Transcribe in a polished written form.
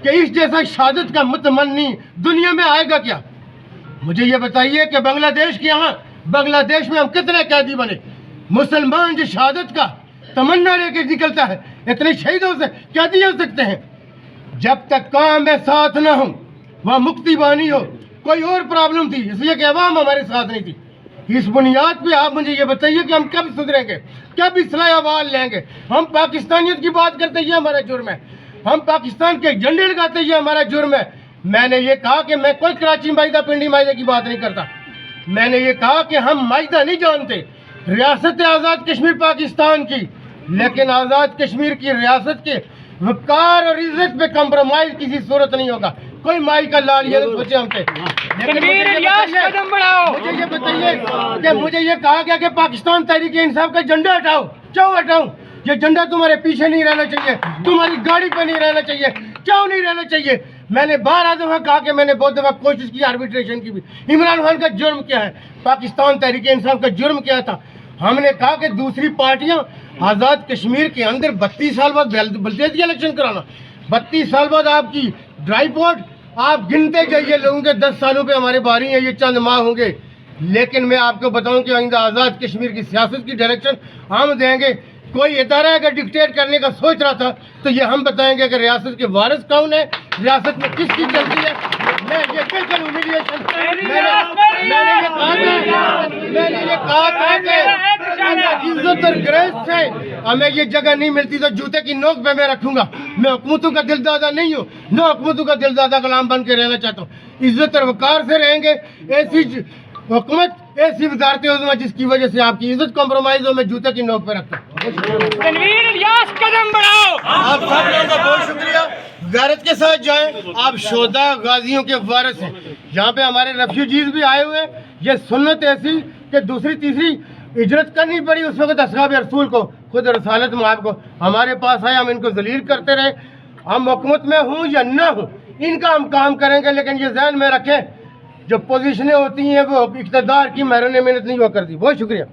کہ اس جیسا شہادت کا متمنی دنیا میں آئے گا کیا؟ مجھے یہ بتائیے کہ بنگلہ دیش میں ہم کتنے قیدی بنے؟ مسلمان جو شہادت کا تمنا لے کے نکلتا ہے، اتنے شہیدوں سے قیدی ہو سکتے ہیں؟ جب تک کام میں ساتھ نہ ہوں، وہاں مکتی بانی ہو، کوئی اور پرابلم تھی اس لیے کہ عوام ہمارے ساتھ نہیں تھی۔ اس بنیاد پہ آپ مجھے یہ بتائیے کہ ہم کب سدھریں گے، کب اصلاح احوال لیں گے؟ ہم پاکستانیت کی بات کرتے یہ ہمارا جرم ہے، ہم پاکستان کے جھنڈے لگاتے یہ ہمارا جرم ہے۔ میں نے یہ کہا کہ میں کوئی کراچی معاہدہ پنڈی معاہدے کی بات نہیں کرتا، میں نے یہ کہا کہ ہم معاہدہ نہیں جانتے ریاست آزاد کشمیر پاکستان کی، لیکن آزاد کشمیر کی ریاست کے وقار اور عزت پہ کمپرومائز کسی صورت نہیں ہوگا۔ کوئی مائی کا لال یہ سوچے ہم سے۔ مجھے یہ کہا گیا کہ پاکستان تحریک انصاف کا جھنڈا ہٹاؤ، کیوں ہٹاؤں؟ یہ جھنڈا تمہارے پیچھے نہیں رہنا چاہیے، تمہاری گاڑی پہ نہیں رہنا چاہیے، کیوں نہیں رہنا چاہیے؟ میں نے 12 دفعہ کہا کہ میں نے بہت دفعہ کوشش کی آربیٹریشن کی بھی۔ عمران خان کا جرم کیا ہے؟ پاکستان تحریک انصاف کا جرم کیا تھا؟ ہم نے کہا کہ دوسری پارٹیاں آزاد کشمیر کے اندر 32 سال بعد بلدیاتی الیکشن کرانا، 32 سال بعد آپ کی ڈرائی پورٹ، آپ گنتے جائیے لوگوں کے 10 سالوں پہ ہمارے باری ہیں، یہ چند ماہ ہوں گے، لیکن میں آپ کو بتاؤں کہ آئندہ آزاد کشمیر کی سیاست کی ڈائریکشن ہم دیں گے۔ کوئی ادارہ اگر ڈکٹیٹ کرنے کا سوچ رہا تھا تو یہ ہم بتائیں گے کہ ریاست کے وارث کون ہے، ریاست میں کس کی چلتی ہے۔ میں یہ بالکل ہیومیلیشن میں نے یہ کہا تھا کہ عزت اور گریز سے ہمیں یہ جگہ نہیں ملتی تو جوتے کی نوک پہ میں رکھوں گا۔ میں حکومتوں کا دل دادا نہیں ہوں، نہ حکومتوں کا دل دادا غلام بن کے رہنا چاہتا ہوں۔ عزت اور وقار سے رہیں گے۔ ایسی حکومت، ایسی وزارت عظمیٰ جس کی وجہ سے آپ کی عزت کمپرومائز ہو، میں جوتے کی نوک پہ رکھتا ہوں۔ آپ سب لوگوں کا بہت شکریہ۔ غیرت کے ساتھ جائیں، آپ شہداء غازیوں کے وارث ہیں۔ یہاں پہ ہمارے ریفیوجیز بھی آئے ہوئے ہیں۔ یہ سنت ایسی کہ دوسری تیسری ہجرت کرنی پڑی اس وقت اصحاب رسول کو، خود رسالت مآب کو ہمارے پاس آئے، ہم ان کو ذلیل کرتے رہے۔ ہم حکومت میں ہوں یا نہ ہوں، ان کا ہم کام کریں گے، لیکن یہ ذہن میں رکھیں جو پوزیشنیں ہوتی ہیں وہ اقتدار کی محرون محنت نہیں ہوا کرتی۔ بہت شکریہ۔